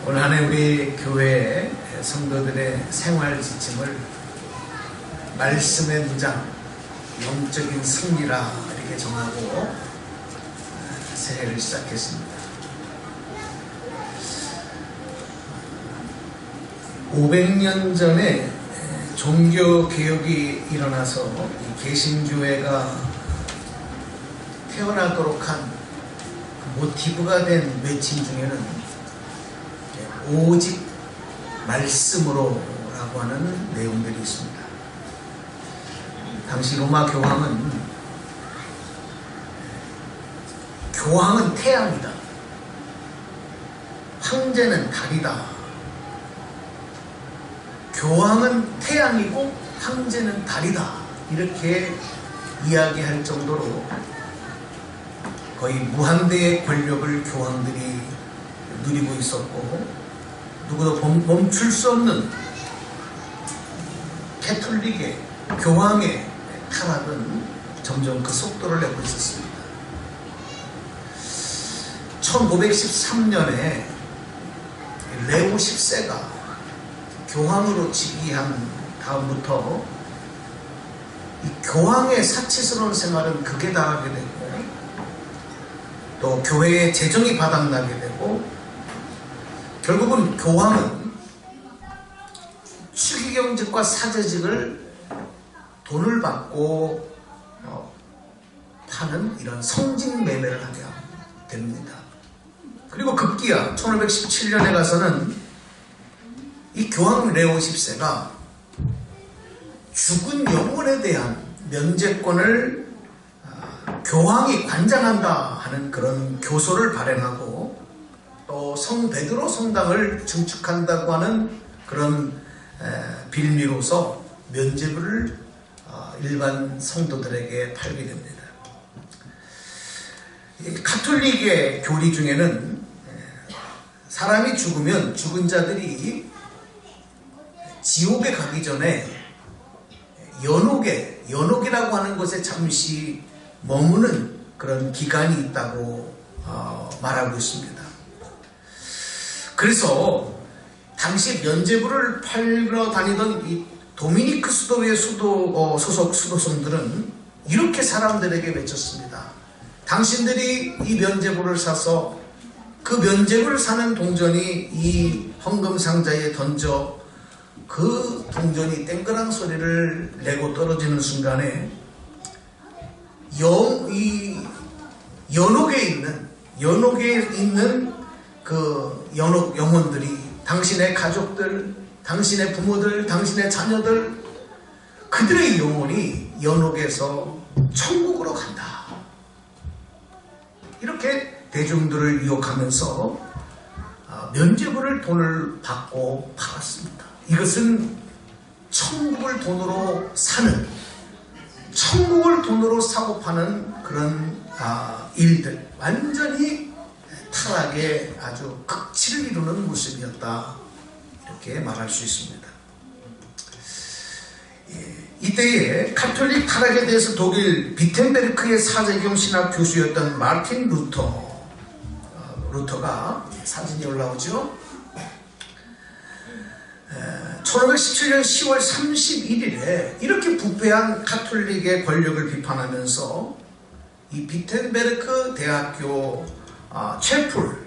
올 한 해 우리 교회 성도들의 생활 지침을 말씀의 무장, 영적인 승리라 이렇게 정하고 새해를 시작했습니다. 500년 전에 종교개혁이 일어나서 개신교회가 태어나도록 한 모티브가 된 외침 중에는 오직 말씀으로 라고 하는 내용들이 있습니다. 당시 로마 교황은 태양이다, 황제는 달이다, 교황은 태양이고 황제는 달이다, 이렇게 이야기할 정도로 거의 무한대의 권력을 교황들이 누리고 있었고, 누구도 멈출 수 없는 캐톨릭의 교황의 타락은 점점 그 속도를 내고 있었습니다. 1513년에 레오 10세가 교황으로 즉위한 다음부터 이 교황의 사치스러운 생활은 극에 달하게 되고, 또 교회의 재정이 바닥나게 되고, 결국은 교황은 추기경직과 사제직을 돈을 받고 파는 이런 성직 매매를 하게 됩니다. 그리고 급기야 1517년에 가서는 이 교황 레오 10세가 죽은 영혼에 대한 면제권을 교황이 관장한다 하는 그런 교소를 발행하고, 또 성 베드로 성당을 증축한다고 하는 그런 빌미로서 면죄부를 일반 성도들에게 팔게 됩니다. 가톨릭의 교리 중에는 사람이 죽으면 죽은 자들이 지옥에 가기 전에 연옥이라고 하는 곳에 잠시 머무는 그런 기간이 있다고 말하고 있습니다. 그래서 당시 면죄부를 팔러 다니던 이 도미니크 수도회 소속 수도성들은 이렇게 사람들에게 외쳤습니다. 당신들이 이 면죄부를 사서 그 면죄부를 사는 동전이 이 헌금 상자에 던져 그 동전이 땡그랑 소리를 내고 떨어지는 순간에 연옥에 있는 그 영혼들이, 당신의 가족들, 당신의 부모들, 당신의 자녀들, 그들의 영혼이 연옥에서 천국으로 간다, 이렇게 대중들을 유혹하면서 면죄부를 돈을 받고 팔았습니다. 이것은 천국을 돈으로 사는, 천국을 돈으로 사고 파는 그런 일들, 완전히 타락의 아주 극치를 이루는 모습이었다, 이렇게 말할 수 있습니다. 이때에 가톨릭 타락에 대해서 독일 비텐베르크의 사제경 신학 교수였던 마르틴 루터가, 사진이 올라오죠. 1517년 10월 31일에 이렇게 부패한 가톨릭의 권력을 비판하면서 이 비텐베르크 대학교 채플,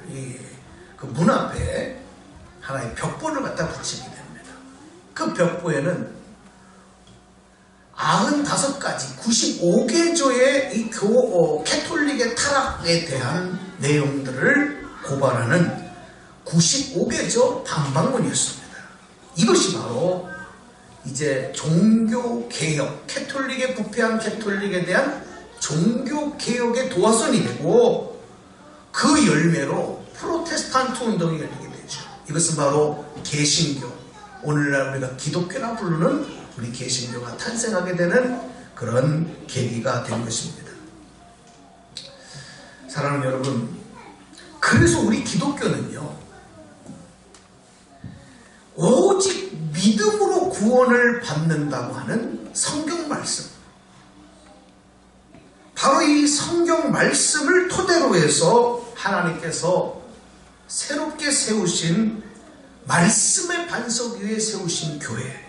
그 문 앞에 하나의 벽보를 갖다 붙이게 됩니다. 그 벽보에는 95가지, 95개조의 이 캐톨릭의 타락에 대한 내용들을 고발하는 95개조 반박문이었습니다. 이것이 바로 이제 종교개혁, 캐톨릭의 부패한 캐톨릭에 대한 종교개혁의 도화선이 되고, 그 열매로 프로테스탄트 운동이 열리게 되죠. 이것은 바로 개신교, 오늘날 우리가 기독교라 부르는 우리 개신교가 탄생하게 되는 그런 계기가 된 것입니다. 사랑하는 여러분, 그래서 우리 기독교는요, 오직 믿음으로 구원을 받는다고 하는 성경 말씀, 바로 이 성경 말씀을 토대로 해서 하나님께서 새롭게 세우신 말씀의 반석 위에 세우신 교회,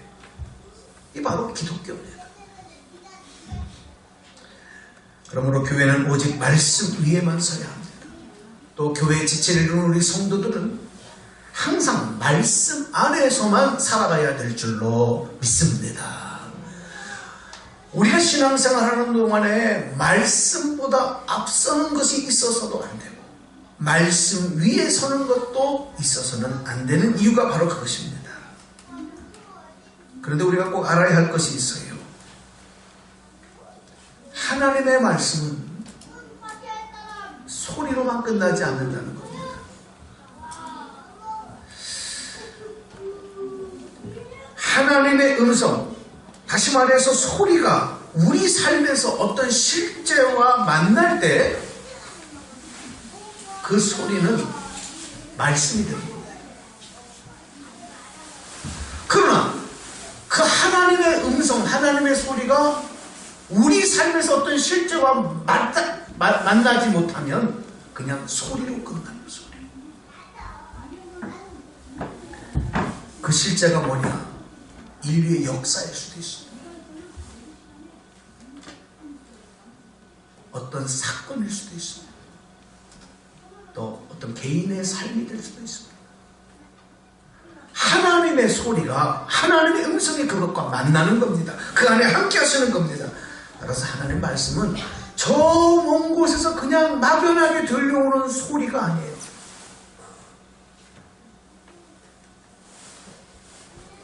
이 바로 기독교입니다. 그러므로 교회는 오직 말씀 위에만 서야 합니다. 또 교회의 지체를 이루는 우리 성도들은 항상 말씀 안에서만 살아가야 될 줄로 믿습니다. 우리가 신앙생활하는 동안에 말씀보다 앞서는 것이 있어서도 안 되고 말씀 위에 서는 것도 있어서는 안 되는 이유가 바로 그것입니다. 그런데 우리가 꼭 알아야 할 것이 있어요. 하나님의 말씀은 소리로만 끝나지 않는다는 겁니다. 하나님의 음성, 다시 말해서 소리가 우리 삶에서 어떤 실제와 만날 때 그 소리는 말씀이 되는 겁니다. 그러나 그 하나님의 음성, 하나님의 소리가 우리 삶에서 어떤 실제와 만나지 못하면 그냥 소리로 끝나는 소리. 그 실제가 뭐냐? 인류의 역사일 수도 있습니다. 어떤 사건일 수도 있습니다. 또 어떤 개인의 삶이 될 수도 있습니다. 하나님의 소리가, 하나님의 음성이 그것과 만나는 겁니다. 그 안에 함께 하시는 겁니다. 따라서 하나님 말씀은 저 먼 곳에서 그냥 막연하게 들려오는 소리가 아니에요.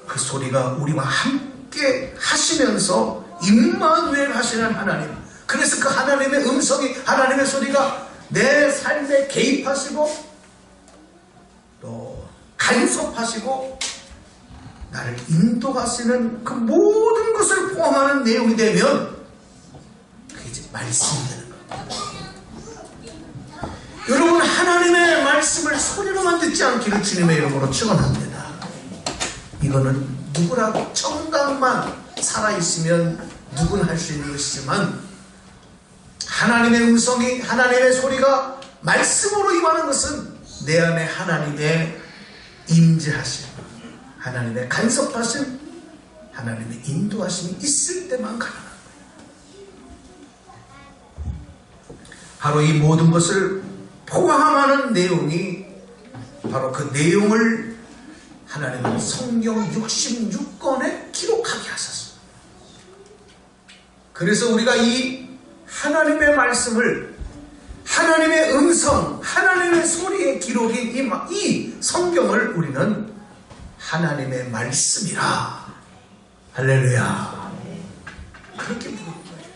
그 소리가 우리와 함께 하시면서 임마누엘 하시는 하나님, 그래서 그 하나님의 음성이, 하나님의 소리가 내 삶에 개입하시고 또 간섭하시고 나를 인도하시는 그 모든 것을 포함하는 내용이 되면 그게 이제 말씀이 되는 겁니다. 여러분, 하나님의 말씀을 소리로만 듣지 않기를 주님의 이름으로 축원합니다. 이거는 누구라도 청각만 살아있으면 누구나 할 수 있는 것이지만 하나님의 음성이, 하나님의 소리가 말씀으로 임하는 것은 내 안에 하나님의 임재하심, 하나님의 간섭하심, 하나님의 인도하심이 있을 때만 가능합니다. 바로 이 모든 것을 포함하는 내용이 바로 그 내용을 하나님은 성경 66권에 기록하게 하셨습니다. 그래서 우리가 이 하나님의 말씀을, 하나님의 음성, 하나님의 소리의 기록인 이 성경을 우리는 하나님의 말씀이라, 할렐루야, 그렇게 부르는 거예요.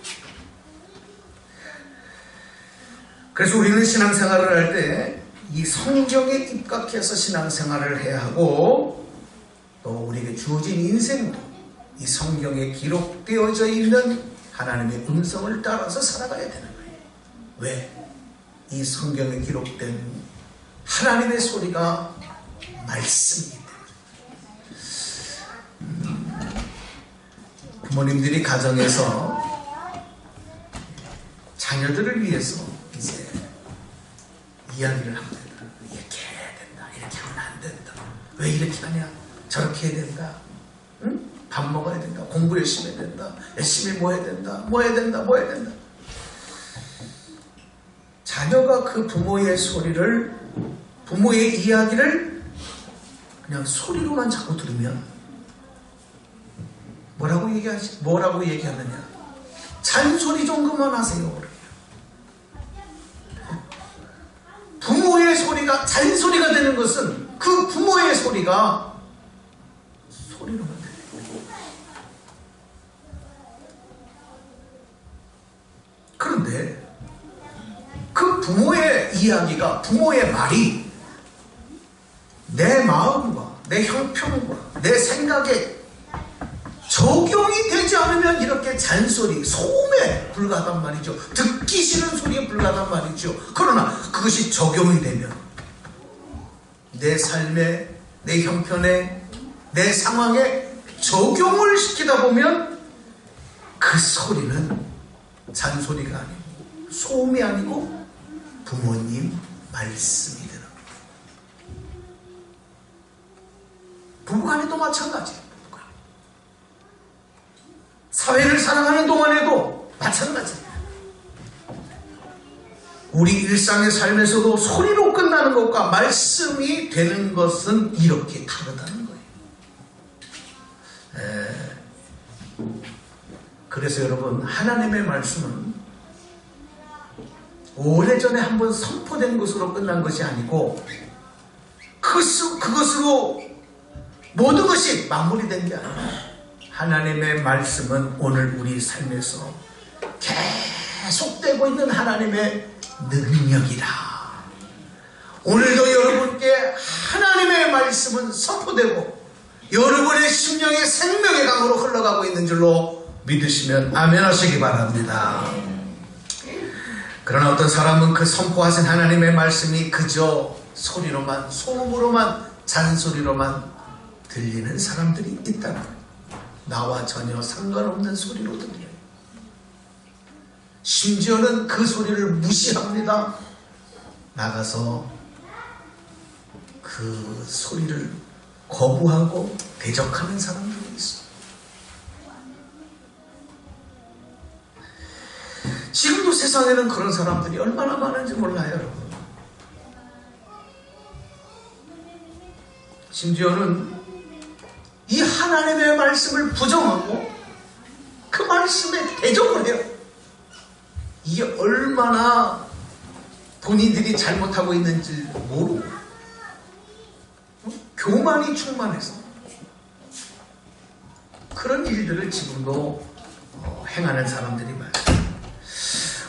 그래서 우리는 신앙생활을 할 때 이 성경에 입각해서 신앙생활을 해야 하고, 또 우리에게 주어진 인생도 이 성경에 기록되어져 있는 하나님의 음성을 따라서 살아가야 되는 거예요. 왜? 이 성경에 기록된 하나님의 소리가 말씀이기 때문에. 부모님들이 가정에서 자녀들을 위해서 이제 이야기를 합니다. 이렇게 해야 된다, 이렇게 하면 안 된다, 왜 이렇게 하냐, 저렇게 해야 된다, 응? 밥 먹어야 된다, 공부 열심히 해야 된다, 열심히 뭐 해야 된다, 뭐 해야 된다, 뭐 해야 된다. 자녀가 그 부모의 소리를, 부모의 이야기를 그냥 소리로만 자꾸 들으면 뭐라고 얘기하느냐? 잔소리 좀 그만하세요. 부모의 소리가 잔소리가 되는 것은 그 부모의 소리가 소리로만 들려요. 그런데 그 부모의 이야기가, 부모의 말이 내 마음과 내 형편과 내 생각에 적용이 되지 않으면 이렇게 잔소리, 소음에 불과하단 말이죠. 듣기 싫은 소리에 불과하단 말이죠. 그러나 그것이 적용이 되면 내 삶에, 내 형편에, 내 상황에 적용을 시키다 보면 그 소리는 잔소리가 아니고 소음이 아니고 부모님 말씀이 되는 거예요. 부부간에도 마찬가지예요. 사회를 살아가는 동안에도 마찬가지예요. 우리 일상의 삶에서도 소리로 끝나는 것과 말씀이 되는 것은 이렇게 다르다는 거예요. 그래서 여러분, 하나님의 말씀은 오래전에 한번 선포된 것으로 끝난 것이 아니고 그것으로 모든 것이 마무리된 게 아니에요. 하나님의 말씀은 오늘 우리 삶에서 계속되고 있는 하나님의 능력이라. 오늘도 여러분께 하나님의 말씀은 선포되고 여러분의 심령의 생명의 강으로 흘러가고 있는 줄로 믿으시면 아멘 하시기 바랍니다. 그러나 어떤 사람은 그 선포하신 하나님의 말씀이 그저 소리로만, 소음으로만, 잔소리로만 들리는 사람들이 있다는 거예요. 나와 전혀 상관없는 소리로 들려요. 심지어는 그 소리를 무시합니다. 나가서 그 소리를 거부하고 대적하는 사람들이 있어요. 지금도 세상에는 그런 사람들이 얼마나 많은지 몰라요, 여러분. 심지어는 이 하나님의 말씀을 부정하고 그 말씀에 대적을 해요. 이게 얼마나 본인들이 잘못하고 있는지 모르고 교만이 충만해서 그런 일들을 지금도 행하는 사람들이 많아요.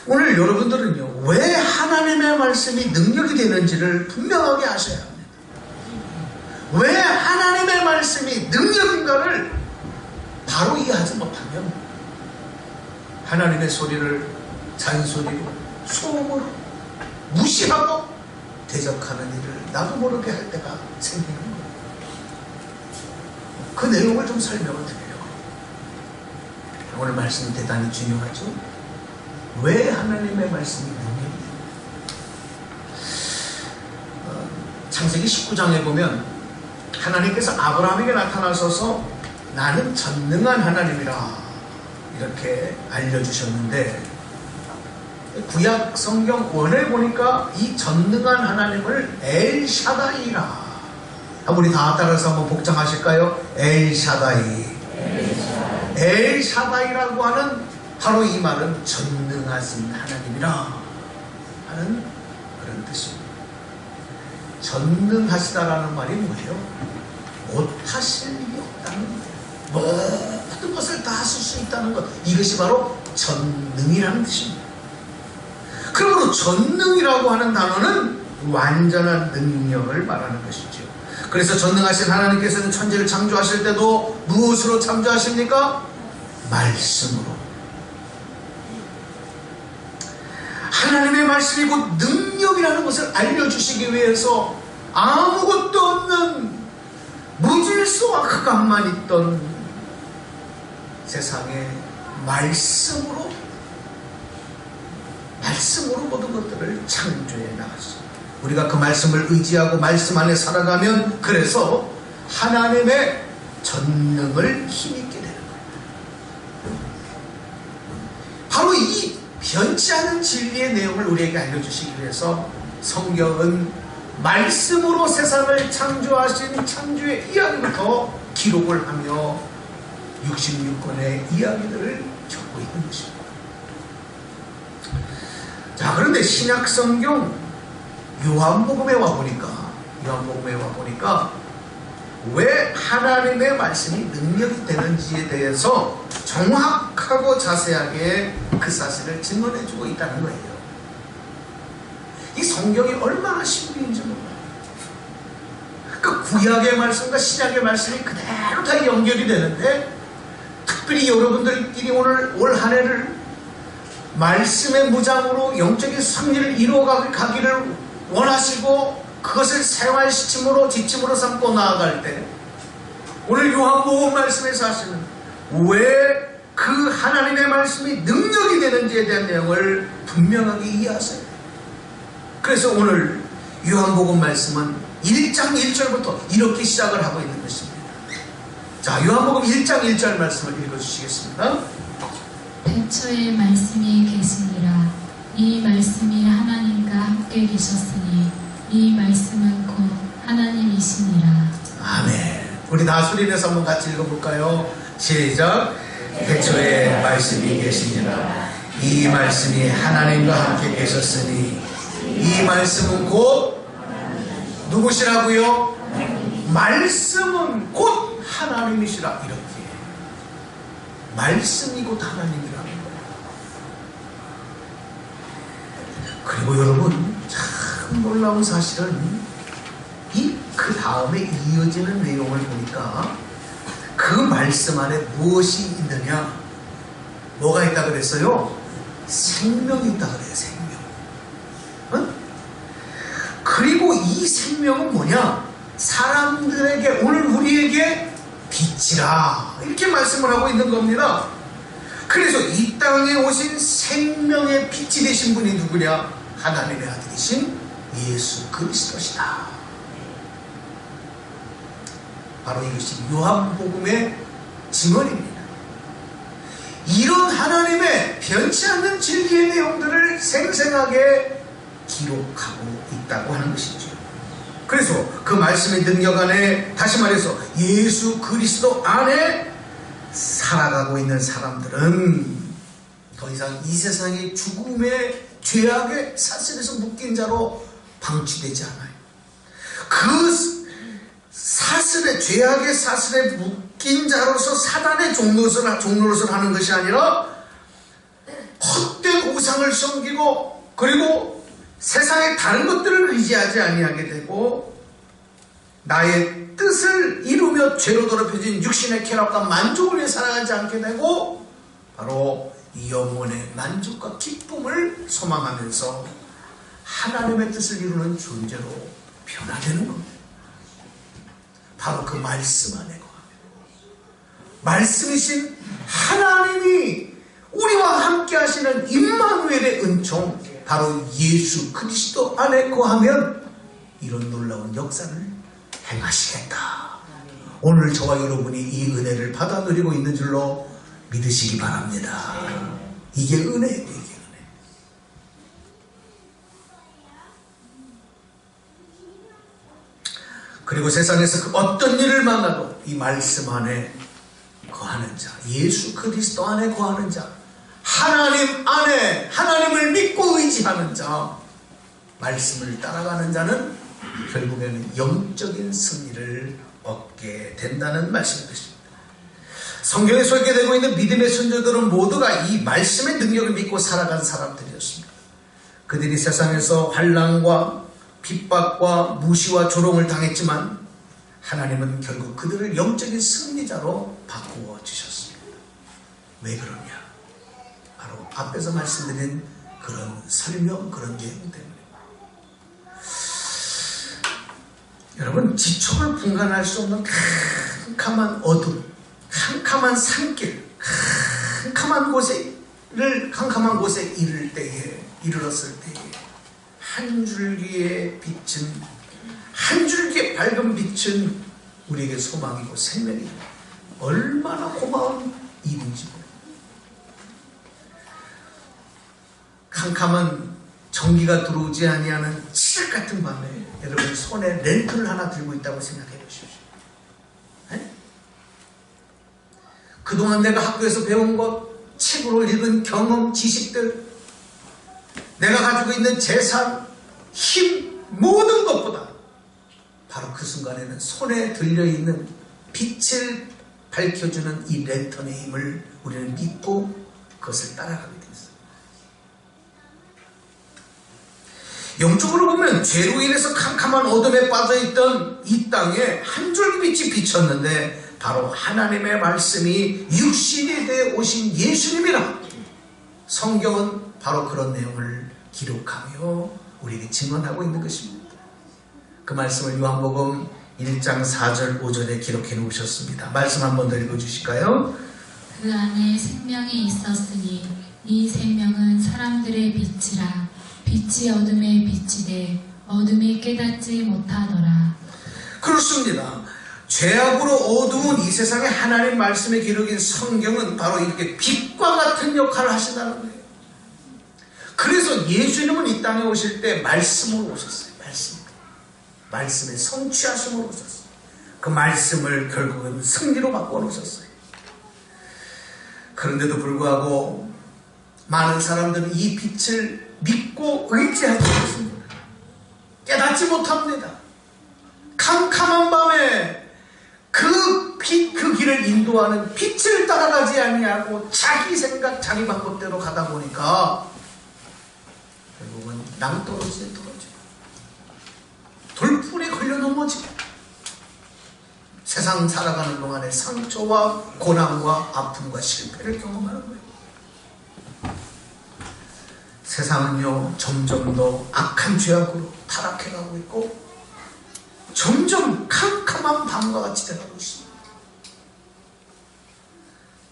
오늘 여러분들은요, 왜 하나님의 말씀이 능력이 되는지를 분명하게 아셔야 합니다. 왜 하나님의 말씀이 능력인가를 바로 이해하지 못하면 하나님의 소리를 잔소리로, 소음으로 무시하고 대적하는 일을 나도 모르게 할 때가 생기는 거예요. 그 내용을 좀 설명을 드리려고. 오늘 말씀이 대단히 중요하죠. 왜 하나님의 말씀이 능력이에요? 창세기 19장에 보면 하나님께서 아브라함에게 나타나셔서 나는 전능한 하나님이라 이렇게 알려주셨는데, 구약 성경 원에 보니까 이 전능한 하나님을 엘샤다이라, 우리 다 따라서 한번 복장하실까요? 엘샤다이. 엘샤다이라고 하는 바로 이 말은 전능하신 하나님이라 하는 그런 뜻입니다. 전능하시다라는 말이 뭐예요? 못하실 일이 없다는 거예요. 모든 것을 다 하실 수 있다는 것, 이것이 바로 전능이라는 뜻입니다. 그러므로 전능이라고 하는 단어는 완전한 능력을 말하는 것이죠. 그래서 전능하신 하나님께서는 천지를 창조하실 때도 무엇으로 창조하십니까? 말씀으로. 하나님의 말씀이 곧 능력이라는 것을 알려주시기 위해서 아무것도 없는 무질서와 흑암만 있던 세상에 말씀으로 모든 것들을 창조해 나갔습니다. 우리가 그 말씀을 의지하고 말씀 안에 살아가면 그래서 하나님의 전능을 힘있게 되는 거예요. 바로 이 변치 않은 진리의 내용을 우리에게 알려주시기 위해서 성경은 말씀으로 세상을 창조하신 창조의 이야기부터 기록을 하며 66권의 이야기들을 적고 있는 것입니다. 자, 그런데 신약 성경 요한복음에 와보니까 왜 하나님의 말씀이 능력이 되는지에 대해서 정확하고 자세하게 그 사실을 증언해주고 있다는 거예요. 이 성경이 얼마나 신비인지 몰라요. 그 구약의 말씀과 신약의 말씀이 그대로 다 연결이 되는데, 특별히 여러분들끼리 오늘 올 한 해를 말씀의 무장으로 영적인 승리를 이루어가기를 원하시고 그것을 생활시침으로 지침으로 삼고 나아갈 때, 오늘 요한복음 말씀에서 하시는 왜 그 하나님의 말씀이 능력이 되는지에 대한 내용을 분명하게 이해하세요. 그래서 오늘 요한복음 말씀은 1장 1절부터 이렇게 시작을 하고 있는 것입니다. 자, 요한복음 1장 1절 말씀을 읽어주시겠습니다. 태초에 말씀이 계시니라. 이 말씀이 하나님과 함께 계셨으니 이 말씀은 곧 하나님이시니라. 아멘. 우리 다 소리내서 한번 같이 읽어볼까요? 시작. 태초에 말씀이 계시니라. 이 말씀이 하나님과 함께 계셨으니 이 말씀은 곧 누구시라고요? 말씀은 곧 하나님이시라. 이렇게 말씀이 곧 하나님이라는 거예요. 그리고 여러분 참 놀라운 사실은 그 다음에 이어지는 내용을 보니까 그 말씀 안에 무엇이 있느냐? 뭐가 있다 그랬어요? 생명이 있다 그래요. 생명. 응? 그리고 이 생명은 뭐냐? 사람들에게, 오늘 우리에게 빛이라, 이렇게 말씀을 하고 있는 겁니다. 그래서 이 땅에 오신 생명의 빛이 되신 분이 누구냐? 하나님의 아들이신 예수 그리스도시다. 바로 이것이 요한복음의 증언입니다. 이런 하나님의 변치 않는 진리의 내용들을 생생하게 기록하고 있다고 하는 것이죠. 그래서 그 말씀의 능력 안에, 다시 말해서 예수 그리스도 안에 살아가고 있는 사람들은 더 이상 이 세상의 죽음의 죄악의 사슬에서 묶인 자로 방치되지 않아요. 그 사슬의, 죄악의 사슬에 묶인 자로서 사단의 종노릇을 하는 것이 아니라 헛된 우상을 섬기고, 그리고 세상의 다른 것들을 의지하지 아니하게 되고, 나의 뜻을 이루며 죄로 더럽혀진 육신의 쾌락과 만족을 위해 살아가지 않게 되고, 바로 이 영혼의 만족과 기쁨을 소망하면서 하나님의 뜻을 이루는 존재로 변화되는 겁니다. 바로 그 말씀 안에 거합니다. 말씀이신 하나님이 우리와 함께 하시는 임마누엘의 은총, 바로 예수 그리스도 안에 거하면 이런 놀라운 역사를 행하시겠다. 오늘 저와 여러분이 이 은혜를 받아 누리고 있는 줄로 믿으시기 바랍니다. 이게 은혜예요. 이게 은혜. 그리고 세상에서 그 어떤 일을 만나도 이 말씀 안에 거하는 자, 예수 그리스도 안에 거하는 자, 하나님 안에 하나님을 믿고 의지하는 자, 말씀을 따라가는 자는 결국에는 영적인 승리를 얻게 된다는 말씀인 것입니다. 성경에 소개되고 있는 믿음의 선조들은 모두가 이 말씀의 능력을 믿고 살아간 사람들이었습니다. 그들이 세상에서 환난과 핍박과 무시와 조롱을 당했지만 하나님은 결국 그들을 영적인 승리자로 바꾸어 주셨습니다. 왜 그러냐? 바로 앞에서 말씀드린 그런 설명, 그런 내용 때문에. 여러분, 지촉을 분간할 수 없는 캄캄한 어둠, 캄캄한 산길, 캄캄한 곳에 이르렀을 때에 한 줄기의 빛은, 한 줄기의 밝은 빛은 우리에게 소망이고 생명이고 얼마나 고마운 일인지 모릅니다. 캄캄한 전기가 들어오지 아니하는 칠흑 같은 밤에 여러분 손에 렌트를 하나 들고 있다고 생각해 보십시오. 네? 그동안 내가 학교에서 배운 것, 책으로 읽은 경험, 지식들, 내가 가지고 있는 재산, 힘, 모든 것보다 바로 그 순간에는 손에 들려있는 빛을 밝혀주는 이 랜턴의 힘을 우리는 믿고 그것을 따라가게 됐어요. 영적으로 보면 죄로 인해서 캄캄한 어둠에 빠져있던 이 땅에 한 줄기 빛이 비쳤는데 바로 하나님의 말씀이 육신이 되어 오신 예수님이라. 성경은 바로 그런 내용을 기록하며 우리에게 증언하고 있는 것입니다. 그 말씀을 요한복음 1장 4절 5절에 기록해 놓으셨습니다. 말씀 한 번 더 읽어주실까요? 그 안에 생명이 있었으니 이 생명은 사람들의 빛이라. 빛이 어둠에 비치되 어둠이 깨닫지 못하더라. 그렇습니다. 죄악으로 어두운 이 세상에 하나님 말씀의 기록인 성경은 바로 이렇게 빛과 같은 역할을 하신다는 거예요. 그래서 예수님은 이 땅에 오실 때 말씀으로 오셨어요. 말씀의 성취하심으로 오셨어요. 그 말씀을 결국은 승리로 바꿔놓으셨어요. 그런데도 불구하고 많은 사람들은 이 빛을 믿고 의지하지 않습니다. 깨닫지 못합니다. 캄캄한 밤에 그 빛, 그 길을 인도하는 빛을 따라가지 아니하고 자기 생각, 자기 방법대로 가다 보니까 결국은 낭떠러지에 떨어지고 돌풀에 걸려 넘어지고 세상 살아가는 동안에 상처와 고난과 아픔과 실패를 경험하는 거예요. 세상은요 점점 더 악한 죄악으로 타락해가고 있고 점점 캄캄한 밤과 같이 되어가고 있습니다.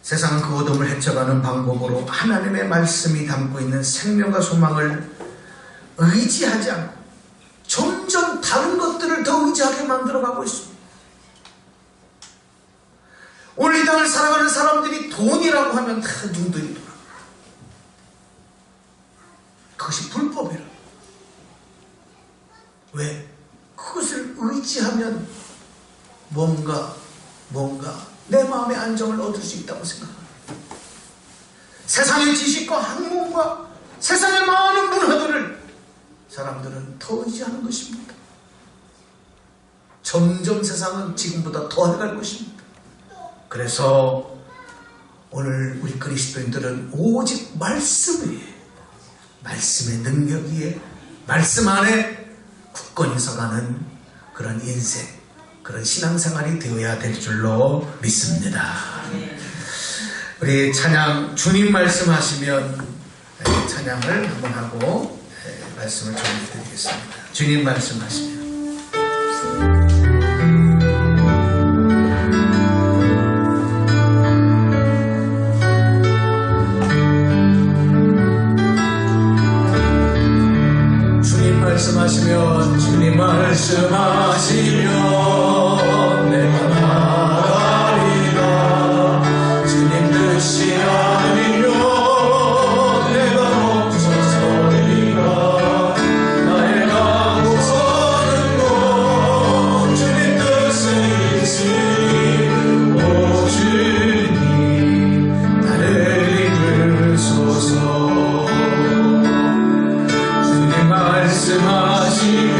세상은 그 어둠을 헤쳐가는 방법으로 하나님의 말씀이 담고 있는 생명과 소망을 의지하지 않고 점점 다른 것들을 더 의지하게 만들어가고 있습니다. 오늘 이 땅을 살아가는 사람들이 돈이라고 하면 다 눈들이 돌아. 그것이 불법이라. 왜? 그것을 의지하면 뭔가 내 마음의 안정을 얻을 수 있다고 생각합니다. 세상의 지식과 학문과 세상의 많은 문화들을 사람들은 더 의지하는 것입니다. 점점 세상은 지금보다 더 해갈 것입니다. 그래서 오늘 우리 그리스도인들은 오직 말씀 위에, 말씀의 능력 위에, 말씀 안에 굳건히 서가는 그런 인생, 그런 신앙생활이 되어야 될 줄로 믿습니다. 우리 찬양, 주님 말씀하시면 찬양을 한번 하고 말씀을 전해드리겠습니다. 주님 말씀하시면. 주님 말씀하시면 내가 나가리라. 주님 뜻이 아니면 내가 멈춰서리라. 나의 가고서는 곧 주님 뜻이 있으니 오 주님 나를 이끌소서. 주님 말씀하시면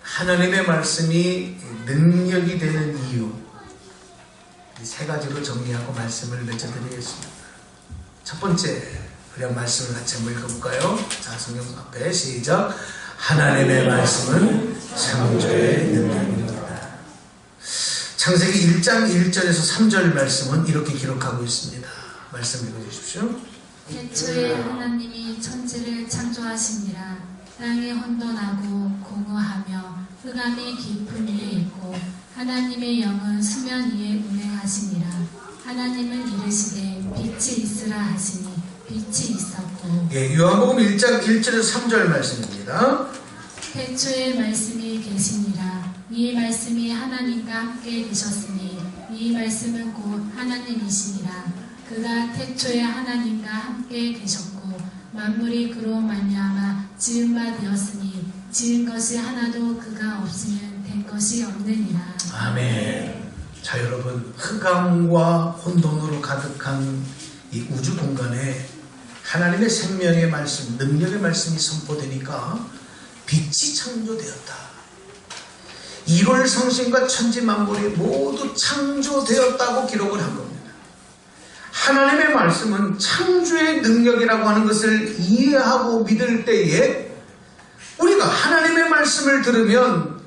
하나님의 말씀이 능력이 되는 이유, 세 가지로 정리하고 말씀을 맺어드리겠습니다. 첫 번째 그냥 말씀을 같이 한번 읽어볼까요? 자, 성경 앞에 시작. 하나님의 말씀은 창조의 능력입니다. 창세기 1장 1절에서 3절 말씀은 이렇게 기록하고 있습니다. 말씀 읽어주십시오. 태초에 하나님이 천지를 창조하시니라. 땅이 혼돈하고 공허하며 흑암이 깊은 위에 있고 하나님의 영은 수면 위에 운행하시니라. 하나님은 이르시되 빛이 있으라 하시니 빛이 있었고. 예, 요한복음 1장 1절에서 3절 말씀입니다. 태초에 말씀이 계시니라. 이 말씀이 하나님과 함께 계셨으니 이 말씀은 곧 하나님이시니라. 그가 태초에 하나님과 함께 계셨고 만물이 그로 말미암아 지은 바 되었으니 지은 것이 하나도 그가 없으면 된 것이 없느니라. 아멘. 자, 여러분, 흑암과 혼돈으로 가득한 이 우주 공간에 하나님의 생명의 말씀, 능력의 말씀이 선포되니까 빛이 창조되었다. 1월 성신과 천지 만물이 모두 창조되었다고 기록을 한 겁니다. 하나님의 말씀은 창조의 능력이라고 하는 것을 이해하고 믿을 때에 우리가 하나님의 말씀을 들으면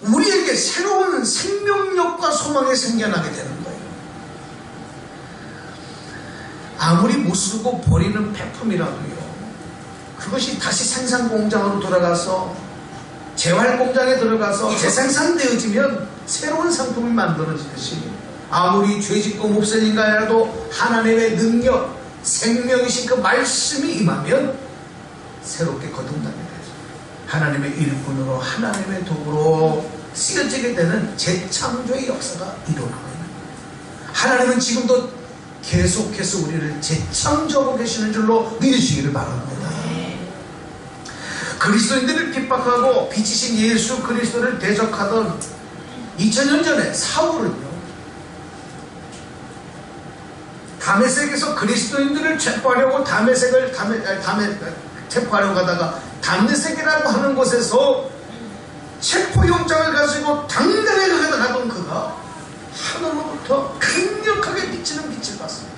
우리에게 새로운 생명력과 소망이 생겨나게 되는 거예요. 아무리 못 쓰고 버리는 폐품이라도요, 그것이 다시 생산 공장으로 돌아가서 재활 공장에 들어가서 재생산되어지면 새로운 상품이 만들어지듯이 아무리 죄짓고 몹쓸 인간이라도 하나님의 능력, 생명이신 그 말씀이 임하면 새롭게 거듭나게 되죠. 하나님의 일꾼으로 하나님의 도구로 쓰여지게 되는 재창조의 역사가 일어나요. 하나님은 지금도 계속해서 우리를 재창조하고 계시는 줄로 믿으시기를 바랍니다. 그리스도인들을 핍박하고 비치신 예수 그리스도를 대적하던 2000년 전에 사울은요, 다메섹에서 그리스도인들을 체포하려고 체포하려고 가다가 담메섹이라고 하는 곳에서 체포영장을 가지고 당당하게 가던 그가 하늘로부터 강력하게 비치는 빛을 봤습니다.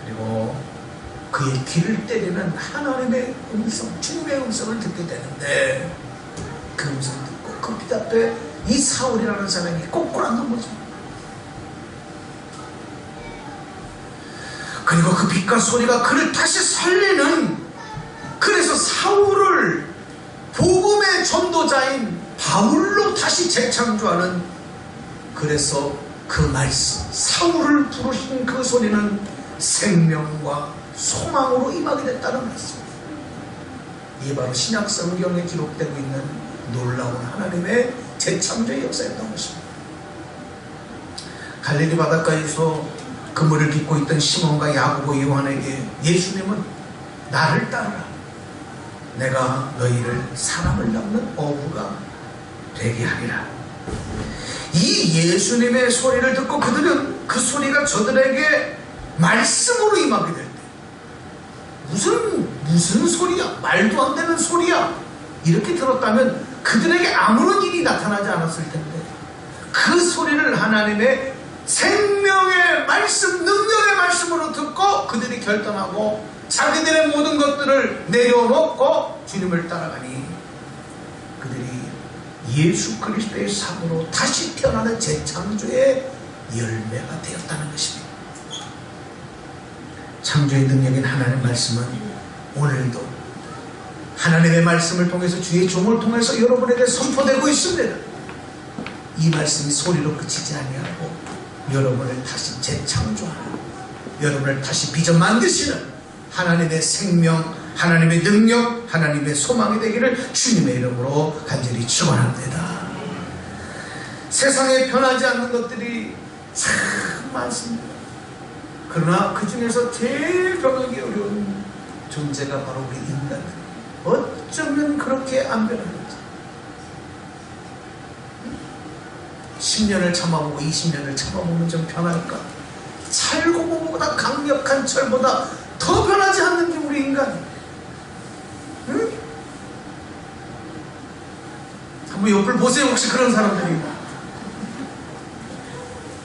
그리고 그의 귀를 때리는 하나님의 음성, 주님의 음성을 듣게 되는데 그 음성을 듣고 그 빛 앞에 이 사울이라는 사람이 꼬꾸랑 넘어집니다. 그리고 그 빛과 소리가 그를 다시 살리는, 그래서 사울을 복음의 전도자인 바울로 다시 재창조하는, 그래서 그 말씀, 사울을 부르신 그 소리는 생명과 소망으로 임하게 됐다는 말씀. 이게 바로 신약 성경에 기록되고 있는 놀라운 하나님의 재창조의 역사였던 것입니다. 갈릴리 바닷가에서 그물을 빚고 있던 시몬과 야고보 요한에게 예수님은 나를 따르라, 내가 너희를 사람을 잡는 어부가 되게 하리라. 이 예수님의 소리를 듣고 그들은 그 소리가 저들에게 말씀으로 임하게 될 때, 무슨 소리야, 말도 안 되는 소리야, 이렇게 들었다면 그들에게 아무런 일이 나타나지 않았을 텐데, 그 소리를 하나님의 생명의 말씀, 능력의 말씀으로 듣고 그들이 결단하고 자기들의 모든 것들을 내려놓고 주님을 따라가니 그들이 예수 그리스도의 삶으로 다시 태어나는 재창조의 열매가 되었다는 것입니다. 창조의 능력인 하나님의 말씀은 오늘도 하나님의 말씀을 통해서 주의 종을 통해서 여러분에게 선포되고 있습니다. 이 말씀이 소리로 그치지 아니하고 여러분을 다시 재창조하는, 여러분을 다시 빚어 만드시는 하나님의 생명, 하나님의 능력, 하나님의 소망이 되기를 주님의 이름으로 간절히 축원합니다. 세상에 변하지 않는 것들이 참 많습니다. 그러나 그 중에서 제일 변하기 어려운 존재가 바로 우리 인간들. 어쩌면 그렇게 안 변하는지. 10년을 참아보고 20년을 참아보면 좀 변할까? 찰고보보다 강력한 철보다 더 변하지 않는 게 우리 인간. 응? 한번 옆을 보세요. 혹시 그런 사람들이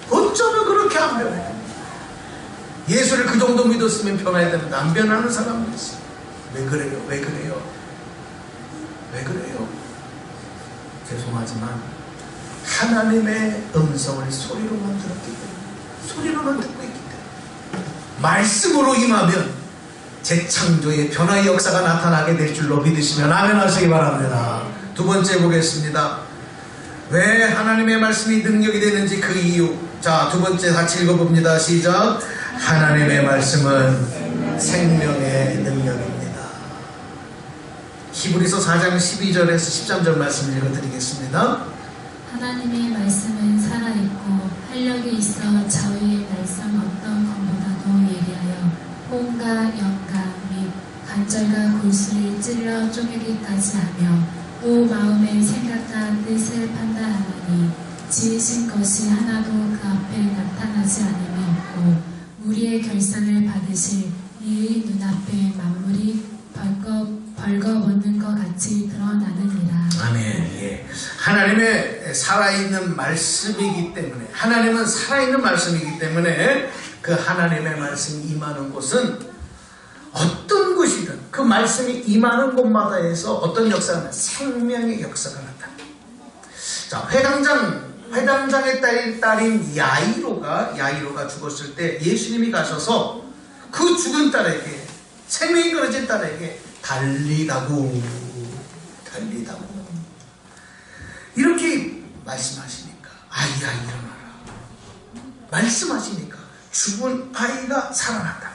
어쩌면 그렇게 안 변해? 예수를 그 정도 믿었으면 변해야 됩니다. 안 변하는 사람도 있어요. 왜 그래요? 왜 그래요? 왜 그래요? 죄송하지만 하나님의 음성을 소리로만 들었기 때문에, 소리로만 듣고 있기 때문에, 말씀으로 임하면 재창조의 변화의 역사가 나타나게 될 줄로 믿으시면 아멘 하시기 바랍니다. 두 번째 보겠습니다. 왜 하나님의 말씀이 능력이 되는지 그 이유. 자, 두 번째 같이 읽어봅니다. 시작. 하나님의 말씀은 생명의 능력입니다. 히브리서 4장 12절에서 13절 말씀을 읽어드리겠습니다. 하나님의 말씀은 살아있고 활력이 있어 저희의 날선 어떤 검보다도 예리하여 혼과 영과 및 관절과 골수를 찔러 쪼개기까지 하며 또 마음의 생각과 뜻을 판단하나니 지으신 것이 하나도 그 앞에 나타나지 않음이 없고 우리의 결산을 받으실 이의 눈앞에 만물이 벌거벗는 것 같이 드러나느니라. 아멘. 예. 하나님의 살아있는 말씀이기 때문에, 하나님은 살아있는 말씀이기 때문에 그 하나님의 말씀이 임하는 곳은 어떤 곳이든 그 말씀이 임하는 곳마다에서 어떤 역사가, 생명의 역사가 나타납니다. 자, 회당장의 딸인 야이로가 죽었을 때 예수님이 가셔서 그 죽은 딸에게, 생명이 끊어진 딸에게 달리다고 이렇게 말씀하시니까, 아이야 일어나라, 말씀하시니까 죽은 아이가 살아났다.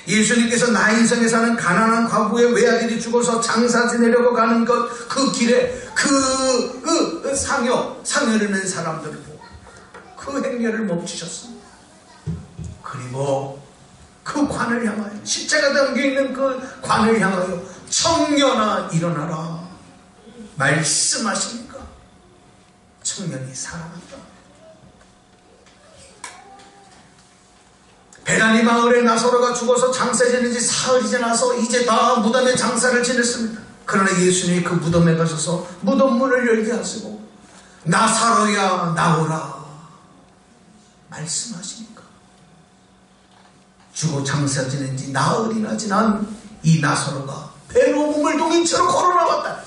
예수님께서 나인성에 사는 가난한 과부의 외아들이 죽어서 장사 지내려고 가는 그 길에 그 상여를 사람들을 보고 그 행렬을 멈추셨습니다. 그리고 그 관을 향하여, 십자가 담겨있는 그 관을 향하여 청년아 일어나라 말씀하시니까 청년이 살아났다. 베다니 마을에 나사로가 죽어서 장사 지낸 지 사흘이 지나서 이제 다 무덤에 장사를 지냈습니다. 그러나 예수님이 그 무덤에 가셔서 무덤 문을 열게 하시고 나사로야 나오라 말씀하시니까 죽어 장사 지낸 지 나흘이나 지난 이 나사로가 배로 몸을 동인 채로 걸어 나왔다.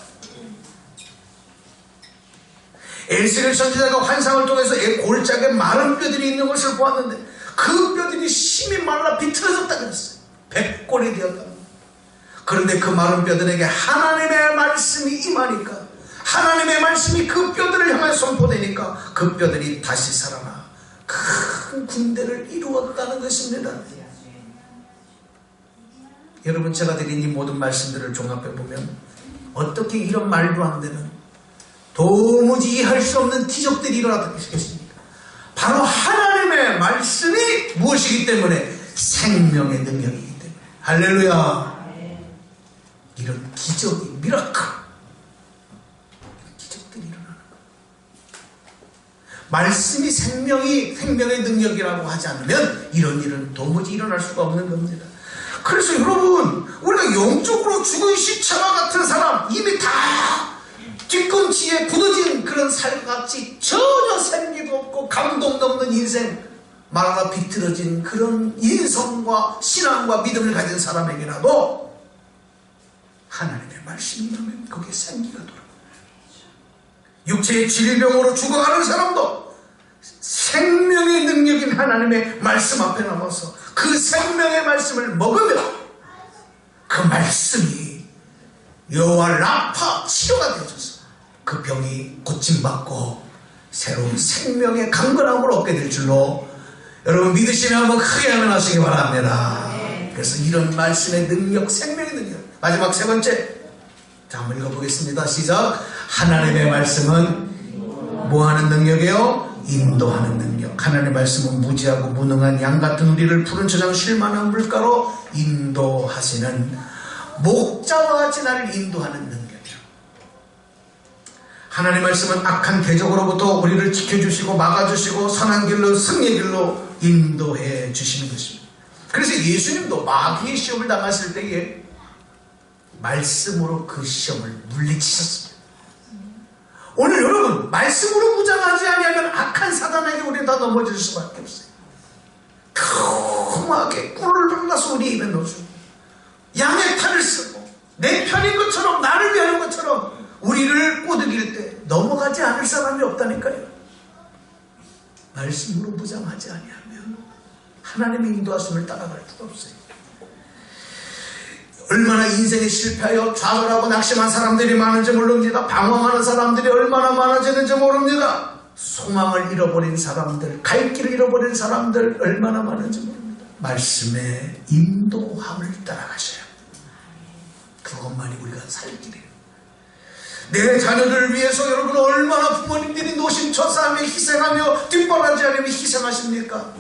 엘스겔 선지자가 환상을 통해서 골짜기에 마른 뼈들이 있는 것을 보았는데 그 뼈들이 심히 말라 비틀어졌다 그랬어요. 백골이 되었다. 그런데 그 마른 뼈들에게 하나님의 말씀이 임하니까, 하나님의 말씀이 그 뼈들을 향해 선포되니까 그 뼈들이 다시 살아나 큰 군대를 이루었다는 것입니다. 여러분, 제가 드린 이 모든 말씀들을 종합해 보면 어떻게 이런 말도 안 되는, 도무지 이해할 수 없는 기적들이 일어났겠습니까? 바로 하나님의 말씀이 무엇이기 때문에? 생명의 능력이기 때문에. 할렐루야. 이런 기적이, 미라클, 기적들이 일어나는 거예요. 말씀이 생명의 능력이라고 하지 않으면 이런 일은 도무지 일어날 수가 없는 겁니다. 그래서 여러분, 우리가 영적으로 죽은 시체와 같은 사람, 이미 다 뒤꿈치에 굳어진 그런 살같이 전혀 생기도 없고 감동도 없는 인생, 말하다 비틀어진 그런 인성과 신앙과 믿음을 가진 사람에게라도 하나님의 말씀이 나면 거기에 생기가 돌아옵니다. 육체의 질병으로 죽어가는 사람도 생명의 능력인 하나님의 말씀 앞에 남아서 그 생명의 말씀을 먹으면 그 말씀이 여호와 라파 치료가 되어져서 그 병이 고침받고 새로운 생명의 강건함을 얻게 될 줄로 여러분 믿으시면 한번 크게 아멘하시기 바랍니다. 그래서 이런 말씀의 능력, 생명의 능력. 마지막 세 번째, 자 한번 읽어보겠습니다. 시작. 하나님의 말씀은 뭐하는 능력이에요? 인도하는 능력. 하나님의 말씀은 무지하고 무능한 양 같은 우리를 푸른 초장 쉴만한 물가로 인도하시는, 목자와 같이 나를 인도하는 능력이에요. 하나님의 말씀은 악한 대적으로부터 우리를 지켜주시고 막아주시고 선한 길로, 승리의 길로 인도해 주시는 것입니다. 그래서 예수님도 마귀의 시험을 당하실 때에 말씀으로 그 시험을 물리치셨습니다. 오늘 여러분, 말씀으로 무장하지 아니하면 악한 사단에게 우리는 다 넘어질 수밖에 없어요. 통하게 꿀을 흘러서 우리 입에 넣어주고 양의 탈을 쓰고 내 편인 것처럼 나를 위하는 것처럼 우리를 꼬드길 때 넘어가지 않을 사람이 없다니까요. 말씀으로 무장하지 아니하면 하나님의 인도하심을 따라갈 수가 없어요. 얼마나 인생에 실패하여 좌절하고 낙심한 사람들이 많은지 모릅니다. 방황하는 사람들이 얼마나 많아지는지 모릅니다. 소망을 잃어버린 사람들, 갈 길을 잃어버린 사람들 얼마나 많은지 모릅니다. 말씀의 인도함을 따라가셔야 합니다. 그것만이 우리가 살 길이에요. 내 자녀들을 위해서 여러분 얼마나 부모님들이 노심초사하며 희생하며 뒷바라지하며 희생하십니까?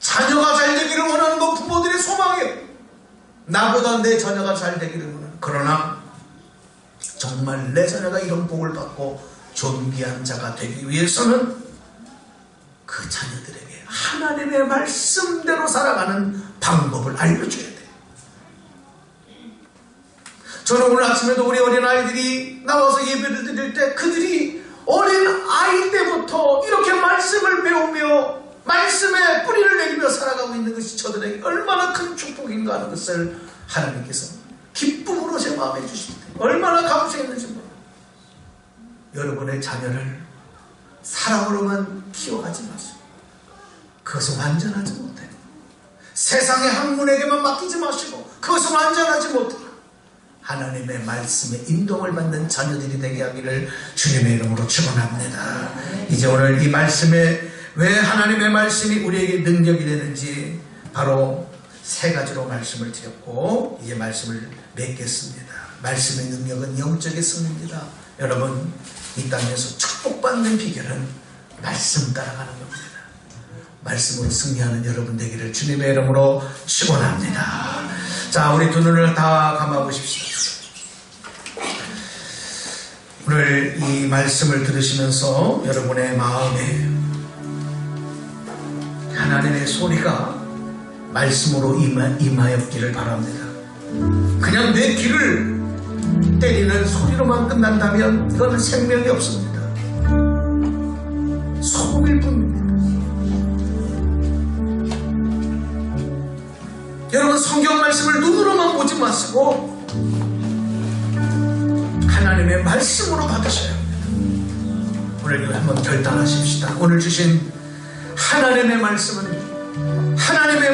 자녀가 잘 되기를 원하는 건 부모들의 소망이에요. 나보다 내 자녀가 잘 되기를 원하는. 그러나 정말 내 자녀가 이런 복을 받고 존귀한 자가 되기 위해서는 그 자녀들에게 하나님의 말씀대로 살아가는 방법을 알려줘야 돼요. 저는 오늘 아침에도 우리 어린아이들이 나와서 예배를 드릴 때 그들이 어린 아이 때부터 이렇게 말씀을 배우며 말씀에 뿌리를 내리며 살아가고 있는 것이 저들에게 얼마나 큰 축복인가 하는 것을 하나님께서 기쁨으로 제 마음에 주십니다. 얼마나 감사했는지 모릅니다. 여러분의 자녀를 사랑으로만 키워가지 마시고 그것은 완전하지 못해요. 세상의 학문에게만 맡기지 마시고 그것은 완전하지 못해요. 하나님의 말씀에 인도를 받는 자녀들이 되게 하기를 주님의 이름으로 축원합니다. 이제 오늘 이 말씀에 왜 하나님의 말씀이 우리에게 능력이 되는지 바로 세 가지로 말씀을 드렸고 이제 말씀을 맺겠습니다. 말씀의 능력은 영적인 승리입니다. 여러분 이 땅에서 축복받는 비결은 말씀 따라가는 겁니다. 말씀으로 승리하는 여러분 되기를 주님의 이름으로 축원합니다. 자, 우리 두 눈을 다 감아보십시오. 오늘 이 말씀을 들으시면서 여러분의 마음에 하나님의 소리가 말씀으로 임하였기를 바랍니다. 그냥 내 귀를 때리는 소리로만 끝난다면 이거는 생명이 없습니다. 소음일 뿐입니다. 여러분 성경 말씀을 눈으로만 보지 마시고 하나님의 말씀으로 받으셔야 합니다. 오늘 한번 결단하십시다. 오늘 주신 하나님의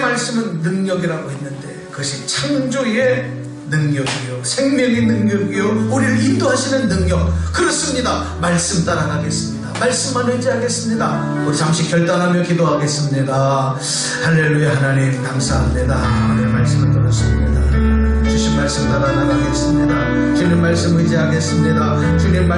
말씀은 능력이라고 했는데 그것이 창조의 능력이요 생명의 능력이요 우리를 인도하시는 능력. 그렇습니다. 말씀 따라가겠습니다. 말씀만 의지하겠습니다. 우리 잠시 결단하며 기도하겠습니다. 할렐루야. 하나님 감사합니다. 오늘 말씀을 들었습니다. 주신 말씀 따라 나가겠습니다. 주님 말씀 의지하겠습니다. 주님 말씀